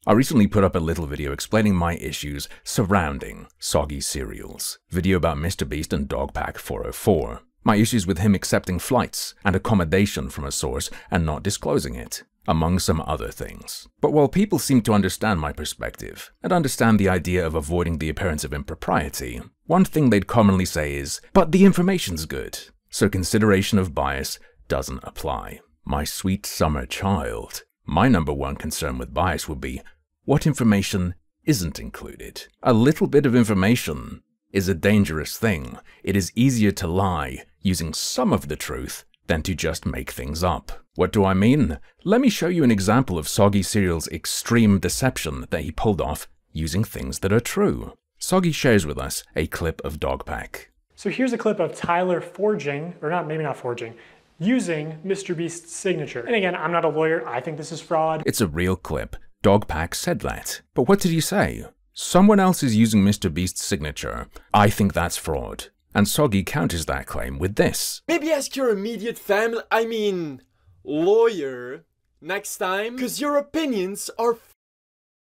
I recently put up a little video explaining my issues surrounding Soggy Cereals, video about MrBeast and Dogpack 404, my issues with him accepting flights and accommodation from a source and not disclosing it, among some other things. But while people seem to understand my perspective and understand the idea of avoiding the appearance of impropriety, one thing they'd commonly say is, "But the information's good," so consideration of bias doesn't apply. My sweet summer child. My number one concern with bias would be, what information isn't included? A little bit of information is a dangerous thing. It is easier to lie using some of the truth than to just make things up. What do I mean? Let me show you an example of Soggy Cereal's extreme deception that he pulled off using things that are true. Soggy shares with us a clip of Dogpack. So here's a clip of Tyler forging, or not, maybe not forging, using MrBeast's signature. And again, I'm not a lawyer, I think this is fraud. It's a real clip. Dogpack said that. But what did he say? Someone else is using MrBeast's signature. I think that's fraud. And Soggy counters that claim with this. Maybe ask your immediate family, lawyer, next time, because your opinions are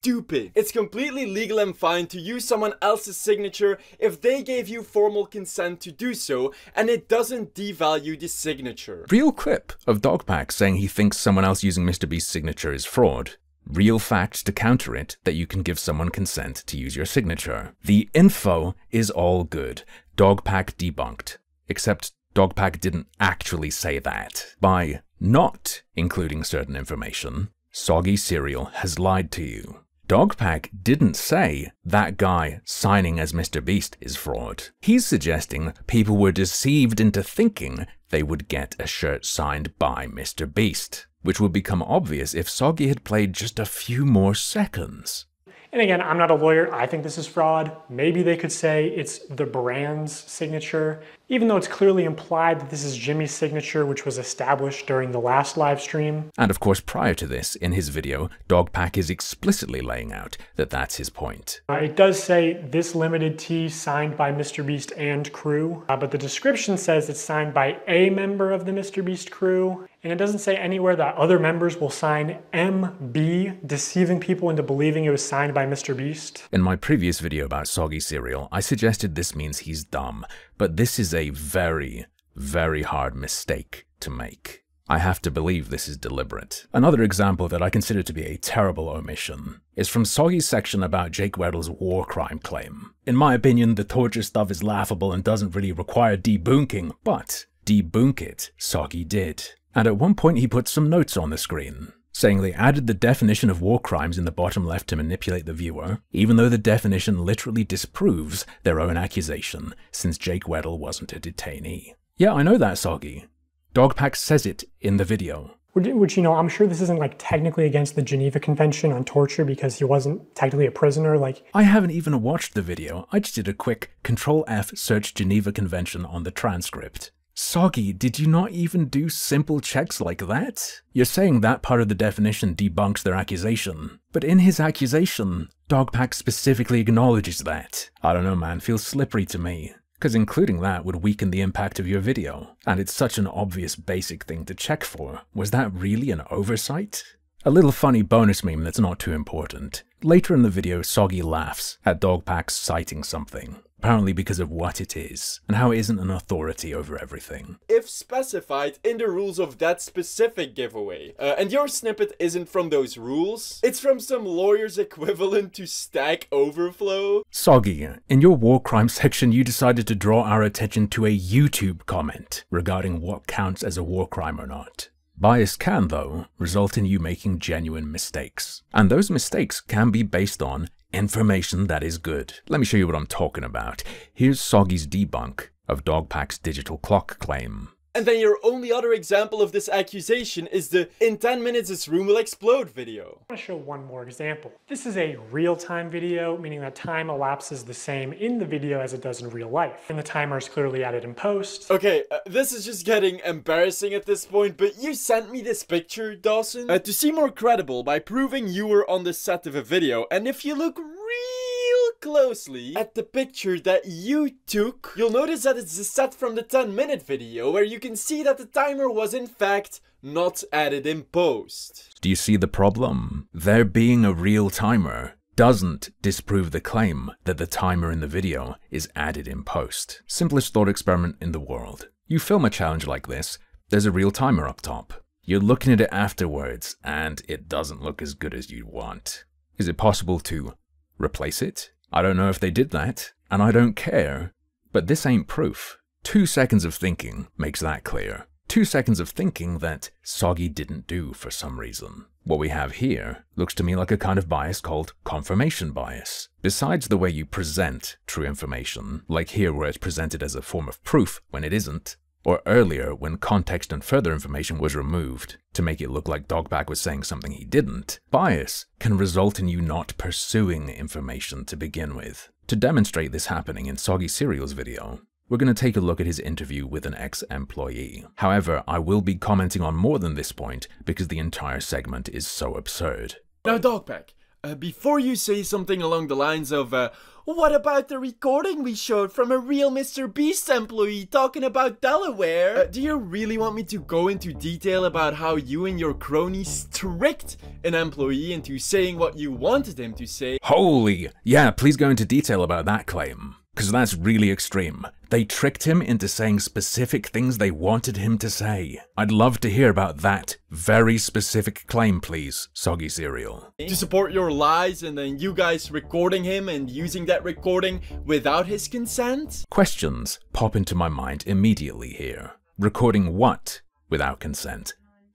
stupid. It's completely legal and fine to use someone else's signature if they gave you formal consent to do so, and it doesn't devalue the signature. Real clip of Dogpack saying he thinks someone else using MrBeast's signature is fraud. Real facts to counter it that you can give someone consent to use your signature. The info is all good. Dogpack debunked. Except Dogpack didn't actually say that. By not including certain information, Soggy Cereal has lied to you. Dogpack didn't say that guy signing as MrBeast is fraud. He's suggesting people were deceived into thinking they would get a shirt signed by MrBeast, which would become obvious if Soggy had played just a few more seconds. And again, I'm not a lawyer, I think this is fraud. Maybe they could say it's the brand's signature, even though it's clearly implied that this is Jimmy's signature, which was established during the last live stream. And of course, prior to this, in his video, Dogpack is explicitly laying out that that's his point. It does say this limited tee signed by MrBeast and crew, but the description says it's signed by a member of the MrBeast crew, and it doesn't say anywhere that other members will sign MB, deceiving people into believing it was signed by MrBeast. In my previous video about Soggy Cereal, I suggested this means he's dumb, but this is a very, very hard mistake to make. I have to believe this is deliberate. Another example that I consider to be a terrible omission is from Soggy's section about Jake Weddle's war crime claim. In my opinion, the torture stuff is laughable and doesn't really require debunking, but debunk it, Soggy did. And at one point he put some notes on the screen, saying they added the definition of war crimes in the bottom left to manipulate the viewer, even though the definition literally disproves their own accusation, since Jake Weddle wasn't a detainee. Yeah, I know that, Soggy. Dogpack says it in the video. Which, I'm sure this isn't technically against the Geneva Convention on torture because he wasn't technically a prisoner, I haven't even watched the video, I just did a quick Control-F search Geneva Convention on the transcript. Soggy, did you not even do simple checks like that? You're saying that part of the definition debunks their accusation, but in his accusation, Dogpack specifically acknowledges that. I don't know, man, feels slippery to me, because including that would weaken the impact of your video, and it's such an obvious basic thing to check for. Was that really an oversight? A little funny bonus meme that's not too important. Later in the video, Soggy laughs at Dogpack citing something, apparently because of what it is, and how it isn't an authority over everything. If specified in the rules of that specific giveaway, and your snippet isn't from those rules, it's from some lawyer's equivalent to Stack Overflow. Soggy, in your war crime section you decided to draw our attention to a YouTube comment regarding what counts as a war crime or not. Bias can, though, result in you making genuine mistakes, and those mistakes can be based on information that is good. Let me show you what I'm talking about. Here's Soggy's debunk of Dogpack's digital clock claim. And then your only other example of this accusation is the "in 10 minutes this room will explode" video. I want to show one more example. This is a real-time video, meaning that time elapses the same in the video as it does in real life. And the timer is clearly added in post. Okay, this is just getting embarrassing at this point, but you sent me this picture, Dawson, to seem more credible by proving you were on the set of a video. And if you look real closely at the picture that you took, you'll notice that it's the set from the 10-minute video, where you can see that the timer was in fact not added in post. Do you see the problem? There being a real timer doesn't disprove the claim that the timer in the video is added in post. Simplest thought experiment in the world. You film a challenge like this, there's a real timer up top. You're looking at it afterwards, and it doesn't look as good as you'd want. Is it possible to replace it? I don't know if they did that, and I don't care. But this ain't proof. 2 seconds of thinking makes that clear. 2 seconds of thinking that Soggy didn't do for some reason. What we have here looks to me like a kind of bias called confirmation bias. Besides the way you present true information, like here where it's presented as a form of proof when it isn't, or earlier when context and further information was removed to make it look like Dogpack was saying something he didn't, bias can result in you not pursuing information to begin with. To demonstrate this happening in Soggy Cereal's video, we're going to take a look at his interview with an ex-employee. However, I will be commenting on more than this point because the entire segment is so absurd. Now Dogpack, before you say something along the lines of, what about the recording we showed from a real MrBeast employee talking about Delaware? Do you really want me to go into detail about how you and your cronies tricked an employee into saying what you wanted him to say? Holy, yeah, please go into detail about that claim. Because that's really extreme. They tricked him into saying specific things they wanted him to say. I'd love to hear about that very specific claim, please, Soggy Cereal. To support your lies and then you guys recording him and using that recording without his consent? Questions pop into my mind immediately here. Recording what without consent?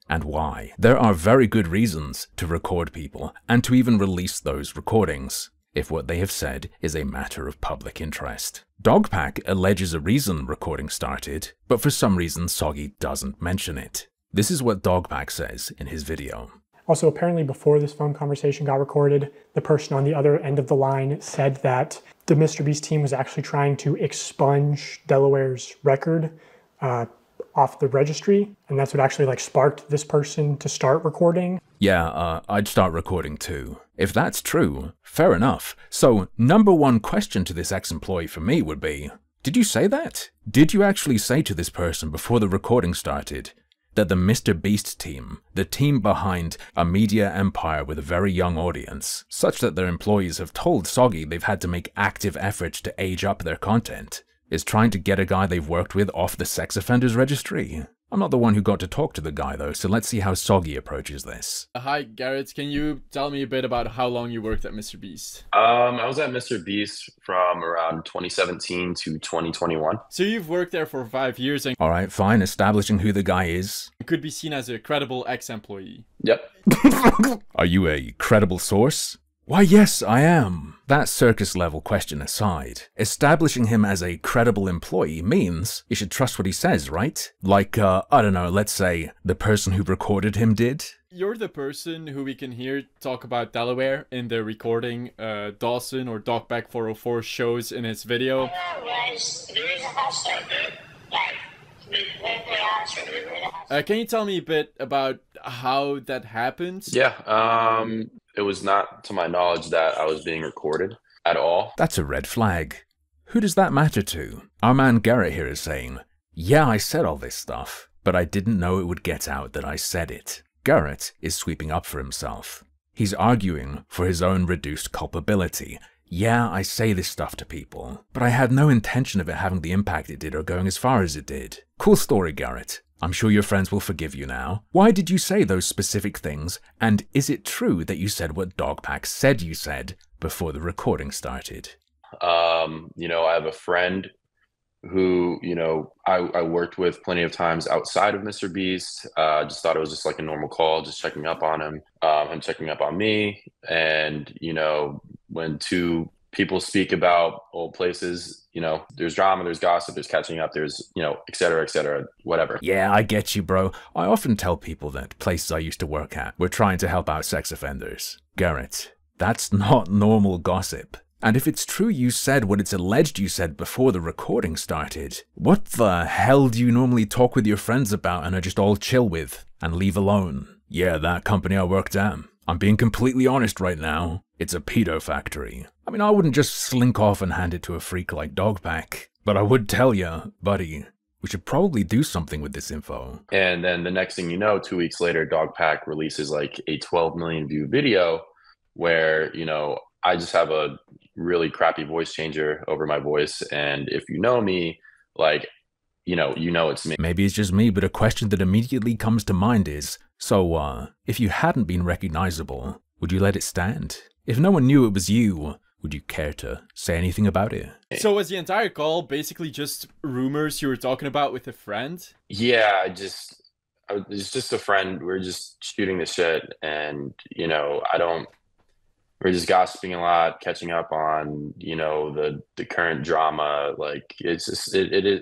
And why? There are very good reasons to record people and to even release those recordings, if what they have said is a matter of public interest. Dogpack alleges a reason recording started, but for some reason Soggy doesn't mention it. This is what Dogpack says in his video. Also, apparently before this phone conversation got recorded, the person on the other end of the line said that the MrBeast team was actually trying to expunge Delaware's record off the registry, and that's what actually sparked this person to start recording. Yeah, I'd start recording too. If that's true, fair enough. So, number one question to this ex-employee for me would be, did you say that? Did you actually say to this person before the recording started that the MrBeast team, the team behind a media empire with a very young audience, such that their employees have told Soggy they've had to make active efforts to age up their content, is trying to get a guy they've worked with off the sex offenders registry? I'm not the one who got to talk to the guy though, so let's see how Soggy approaches this. Hi Garrett, can you tell me a bit about how long you worked at MrBeast? I was at MrBeast from around 2017 to 2021. So you've worked there for 5 years and Alright, fine, establishing who the guy is. could be seen as a credible ex-employee. Yep. Are you a credible source? Why yes, I am. That circus level question aside, establishing him as a credible employee means you should trust what he says, right? Like, I don't know, let's say the person who recorded him did? You're the person who we can hear talk about Delaware in the recording Dawson or Dogpack 404 shows in his video. Can you tell me a bit about how that happened? Yeah, it was not to my knowledge that I was being recorded at all. That's a red flag. Who does that matter to? Our man Garrett here is saying, yeah, I said all this stuff, but I didn't know it would get out that I said it. Garrett is sweeping up for himself. He's arguing for his own reduced culpability. Yeah, I say this stuff to people, but I had no intention of it having the impact it did or going as far as it did. Cool story, Garrett. I'm sure your friends will forgive you now. Why did you say those specific things, and is it true that you said what Dogpack said you said before the recording started? I have a friend who, I worked with plenty of times outside of MrBeast. Just thought it was just like a normal call, just checking up on him, him checking up on me. And, when two people speak about old places, there's drama, there's gossip, there's catching up, there's, et cetera, whatever. Yeah, I get you, bro. I often tell people that places I used to work at were trying to help out sex offenders. Garrett, that's not normal gossip. And if it's true you said what it's alleged you said before the recording started, what the hell do you normally talk with your friends about and are just all chill with and leave alone? Yeah, that company I worked at. I'm being completely honest right now. It's a pedo factory. I mean, I wouldn't just slink off and hand it to a freak like Dogpack, but I would tell ya, buddy, We should probably do something with this info. And then the next thing you know, 2 weeks later, Dogpack releases like a 12 million view video where, you know, I just have a really crappy voice changer over my voice. And if you know me, like, you know it's me. Maybe it's just me, but a question that immediately comes to mind is, so, if you hadn't been recognizable, would you let it stand? If no one knew it was you, would you care to say anything about it? So was the entire call basically just rumors you were talking about with a friend? Yeah, it's just a friend. We're just shooting the shit, and you know, we're just gossiping a lot, catching up on, you know, the current drama. Like it's just it is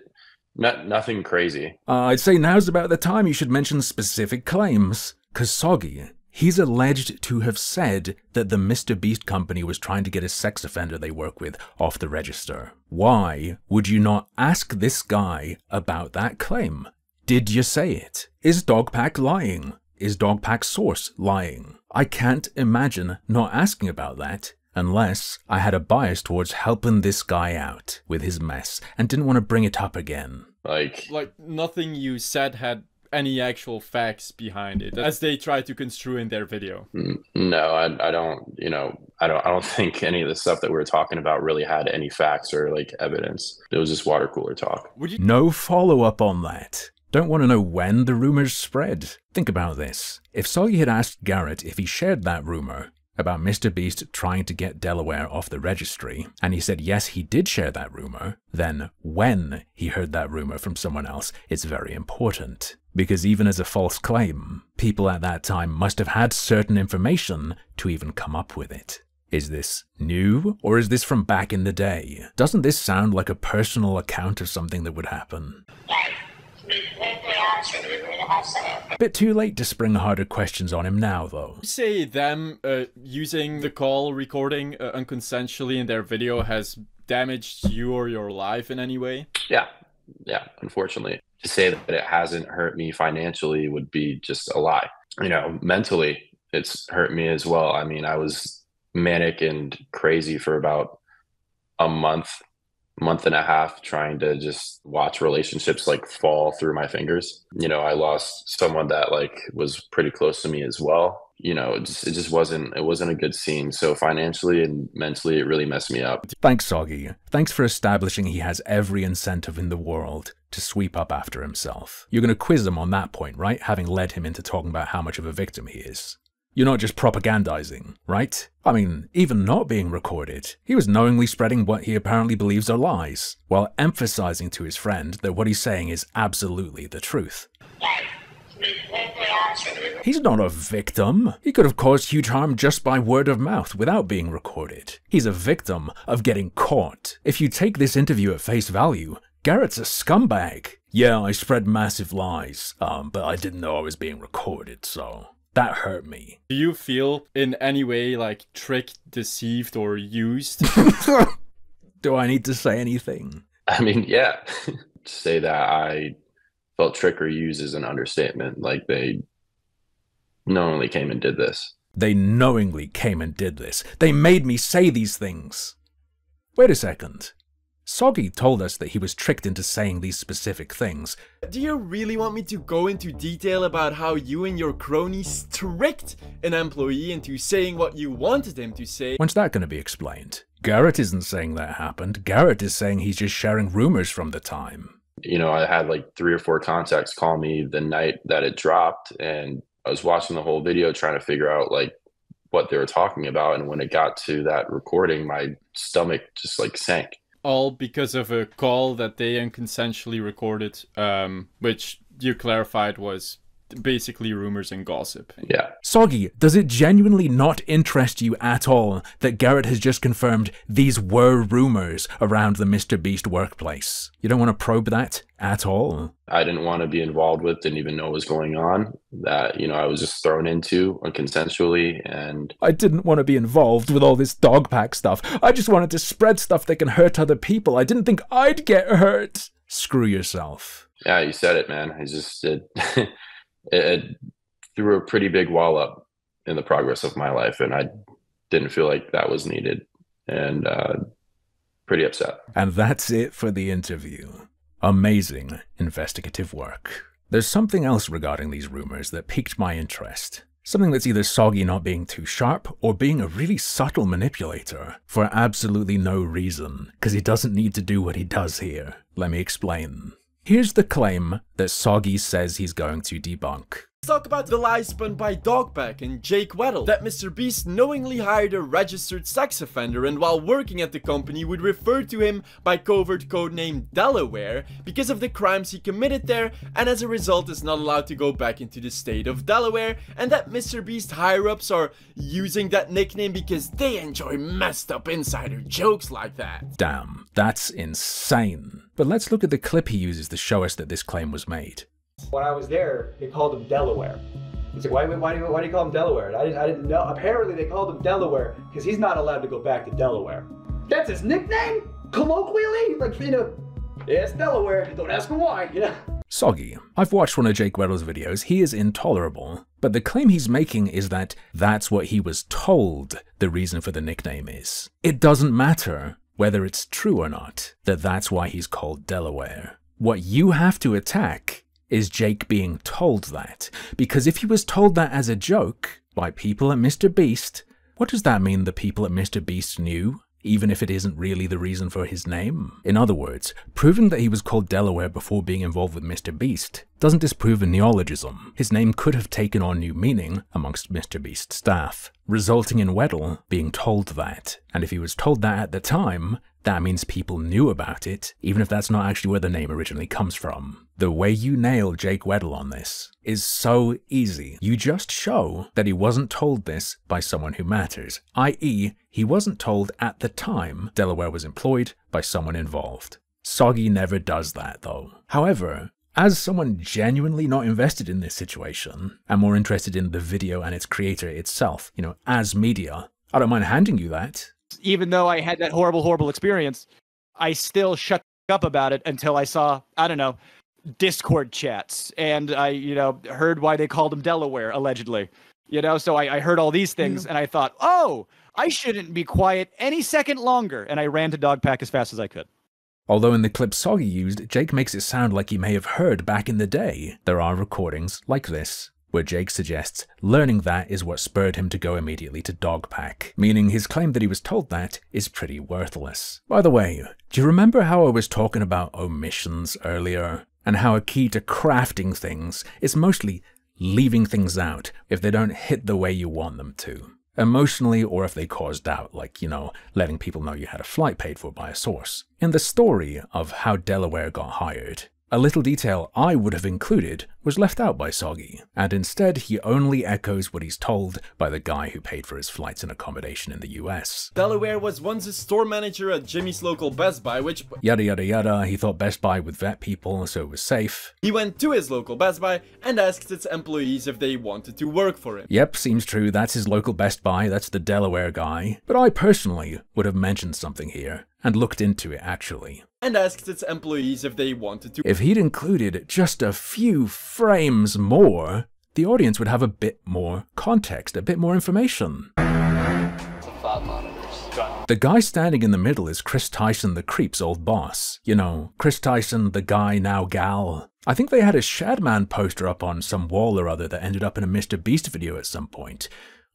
nothing crazy. I'd say now's about the time you should mention specific claims, cause Soggy, he's alleged to have said that the MrBeast company was trying to get a sex offender they work with off the register. Why would you not ask this guy about that claim? Did you say it? Is Dogpack lying? Is Dogpack's source lying? I can't imagine not asking about that unless I had a bias towards helping this guy out with his mess and didn't want to bring it up again. Like nothing you said had any actual facts behind it, as they try to construe in their video. No, I don't, you know, I don't think any of the stuff that we were talking about really had any facts or like evidence. It was just water cooler talk. No follow-up on that. Don't want to know when the rumors spread. Think about this. If Soggy had asked Garrett if he shared that rumor about MrBeast trying to get Delaware off the registry, and he said yes, he did share that rumor, then when he heard that rumor from someone else, it's very important. Because even as a false claim, people at that time must have had certain information to even come up with it. Is this new, or is this from back in the day? Doesn't this sound like a personal account of something that would happen? Bit too late to spring harder questions on him now, though. You say them using the call recording unconsensually in their video has damaged you or your life in any way? Yeah, unfortunately. To say that it hasn't hurt me financially would be just a lie. You know, mentally, it's hurt me as well. I mean, I was manic and crazy for about a month and a half, trying to just watch relationships like fall through my fingers. You know, I lost someone that like was pretty close to me as well. You know, it just wasn't a good scene. So financially and mentally, it really messed me up. Thanks, Soggy. Thanks for establishing he has every incentive in the world to sweep up after himself. You're going to quiz him on that point, right? Having led him into talking about how much of a victim he is. You're not just propagandizing, right? I mean, even not being recorded, he was knowingly spreading what he apparently believes are lies, while emphasizing to his friend that what he's saying is absolutely the truth. He's not a victim. He could have caused huge harm just by word of mouth without being recorded. He's a victim of getting caught. If you take this interview at face value, Garrett's a scumbag. Yeah, I spread massive lies, but I didn't know I was being recorded, so that hurt me. Do you feel in any way like tricked, deceived, or used? Do I need to say anything? I mean, yeah. To say that I felt tricked or used is an understatement. Like, they knowingly came and did this. They knowingly came and did this. They made me say these things. Wait a second. Soggy told us that he was tricked into saying these specific things. Do you really want me to go into detail about how you and your cronies tricked an employee into saying what you wanted him to say? When's that going to be explained? Garrett isn't saying that happened. Garrett is saying he's just sharing rumors from the time. You know, I had like 3 or 4 contacts call me the night that it dropped, and I was watching the whole video trying to figure out like what they were talking about. And when it got to that recording, my stomach just like sank. All because of a call that they unconsensually recorded, which you clarified was basically rumors and gossip. Yeah. Soggy, does it genuinely not interest you at all that Garrett has just confirmed these were rumors around the MrBeast workplace? You don't want to probe that at all? I didn't want to be involved with, didn't even know what was going on. That, you know, I was just thrown into unconsensually, and I didn't want to be involved with all this Dogpack stuff. I just wanted to spread stuff that can hurt other people. I didn't think I'd get hurt. Screw yourself. Yeah, you said it, man. I just it threw a pretty big wall up in the progress of my life, and I didn't feel like that was needed, and pretty upset. And that's it for the interview. Amazing investigative work. There's something else regarding these rumors that piqued my interest. Something that's either Soggy not being too sharp or being a really subtle manipulator for absolutely no reason, because he doesn't need to do what he does here. Let me explain. Here's the claim that Soggy says he's going to debunk. Let's talk about the lie spun by Dogpack and Jake Weddle, that MrBeast knowingly hired a registered sex offender and while working at the company would refer to him by covert codename Delaware because of the crimes he committed there, and as a result is not allowed to go back into the state of Delaware, and that MrBeast higher-ups are using that nickname because they enjoy messed up insider jokes like that. Damn, that's insane. But let's look at the clip he uses to show us that this claim was made. When I was there, they called him Delaware. He's like, why do you call him Delaware? I didn't know. Apparently they called him Delaware because he's not allowed to go back to Delaware. That's his nickname? Colloquially? Like, you know, yeah, it's Delaware. Don't ask him why, you know? Soggy. I've watched one of Jake Weddle's videos. He is intolerable. But the claim he's making is that that's what he was told the reason for the nickname is. It doesn't matter whether it's true or not that that's why he's called Delaware. What you have to attack is Jake being told that. Because if he was told that as a joke by people at MrBeast, what does that mean the people at MrBeast knew, even if it isn't really the reason for his name? In other words, proving that he was called Delaware before being involved with MrBeast doesn't disprove a neologism. His name could have taken on new meaning amongst MrBeast staff, resulting in Weddle being told that. And if he was told that at the time, that means people knew about it, even if that's not actually where the name originally comes from. The way you nail Jake Weddle on this is so easy. You just show that he wasn't told this by someone who matters, i.e. he wasn't told at the time Delaware was employed by someone involved. Soggy never does that though. However, as someone genuinely not invested in this situation, and more interested in the video and its creator itself, you know, as media, I don't mind handing you that. Even though I had that horrible experience, I still shut up about it until I saw, I don't know, Discord chats, and I, you know, heard why they called him Delaware, allegedly. You know, so I heard all these things, and I thought, oh, I shouldn't be quiet any second longer, and I ran to Dogpack as fast as I could. Although in the clip Soggy used, Jake makes it sound like he may have heard back in the day. There are recordings like this, where Jake suggests learning that is what spurred him to go immediately to Dogpack, meaning his claim that he was told that is pretty worthless. By the way, do you remember how I was talking about omissions earlier? And how a key to crafting things is mostly leaving things out if they don't hit the way you want them to. Emotionally, or if they cause doubt, like, you know, letting people know you had a flight paid for by a source. In the story of how Delaware got hired, a little detail I would have included was left out by Soggy, and instead he only echoes what he's told by the guy who paid for his flights and accommodation in the US. Delaware was once a store manager at Jimmy's local Best Buy, which yada yada yada, he thought Best Buy would vet people so it was safe. He went to his local Best Buy and asked its employees if they wanted to work for him. Yep, seems true, that's his local Best Buy, that's the Delaware guy. But I personally would have mentioned something here, and looked into it actually. And asked its employees if they wanted to. If he'd included just a few frames more, the audience would have a bit more context, a bit more information. The guy standing in the middle is Chris Tyson, the Creep's old boss. You know, Chris Tyson, the guy now gal. I think they had a Shadman poster up on some wall or other that ended up in a MrBeast video at some point.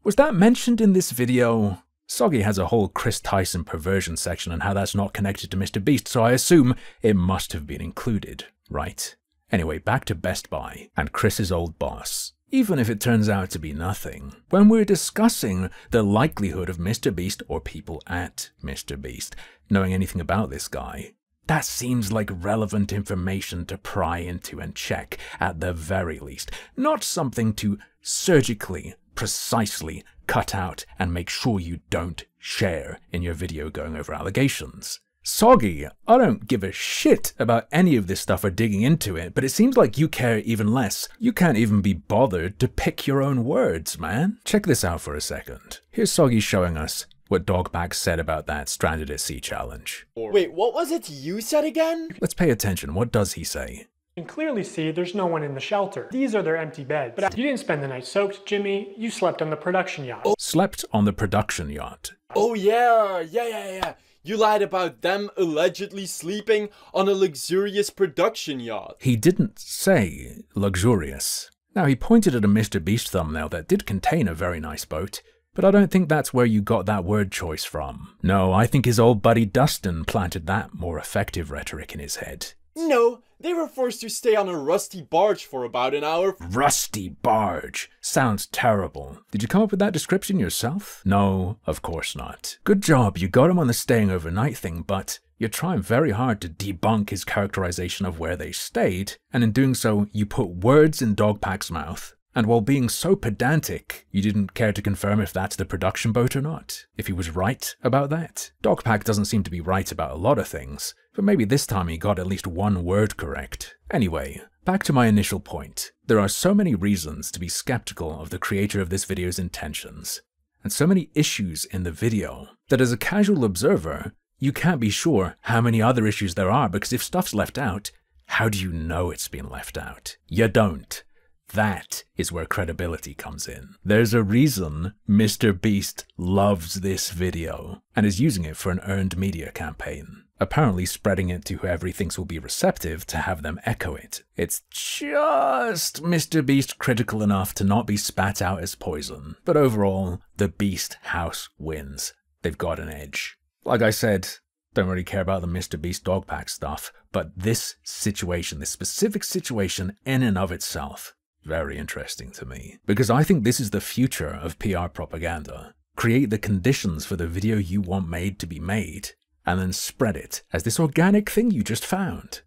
Was that mentioned in this video? Soggy has a whole Chris Tyson perversion section on how that's not connected to MrBeast, so I assume it must have been included, right? Anyway, back to Best Buy and Chris's old boss. Even if it turns out to be nothing, when we're discussing the likelihood of MrBeast or people at MrBeast knowing anything about this guy, that seems like relevant information to pry into and check at the very least, not something to surgically, precisely cut out and make sure you don't share in your video going over allegations. Soggy, I don't give a shit about any of this stuff or digging into it, but it seems like you care even less. You can't even be bothered to pick your own words, man. Check this out for a second. Here's Soggy showing us what Dogpack said about that Stranded at Sea challenge. Wait, what was it you said again? Let's pay attention. What does he say? You can clearly see there's no one in the shelter. These are their empty beds. But you didn't spend the night soaked, Jimmy. You slept on the production yacht. Slept on the production yacht. Oh yeah. You lied about them allegedly sleeping on a luxurious production yacht. He didn't say luxurious. Now, he pointed at a MrBeast thumbnail that did contain a very nice boat, but I don't think that's where you got that word choice from. No, I think his old buddy Dustin planted that more effective rhetoric in his head. No, they were forced to stay on a rusty barge for about an hour. Rusty barge. Sounds terrible. Did you come up with that description yourself? No, of course not. Good job, you got him on the staying overnight thing, but you're trying very hard to debunk his characterization of where they stayed, and in doing so, you put words in Dogpack's mouth. And while being so pedantic, you didn't care to confirm if that's the production boat or not, if he was right about that. Dogpack doesn't seem to be right about a lot of things, but maybe this time he got at least one word correct. Anyway, back to my initial point. There are so many reasons to be skeptical of the creator of this video's intentions, and so many issues in the video, that as a casual observer, you can't be sure how many other issues there are, because if stuff's left out, how do you know it's been left out? You don't. That is where credibility comes in. There's a reason MrBeast loves this video and is using it for an earned media campaign, apparently spreading it to whoever he thinks will be receptive to have them echo it. It's just MrBeast critical enough to not be spat out as poison, but overall, the Beast House wins. They've got an edge. Like I said, don't really care about the MrBeast Dogpack stuff, but this situation, this specific situation in and of itself, very interesting to me, because I think this is the future of PR propaganda. Create the conditions for the video you want made to be made, and then spread it as this organic thing you just found.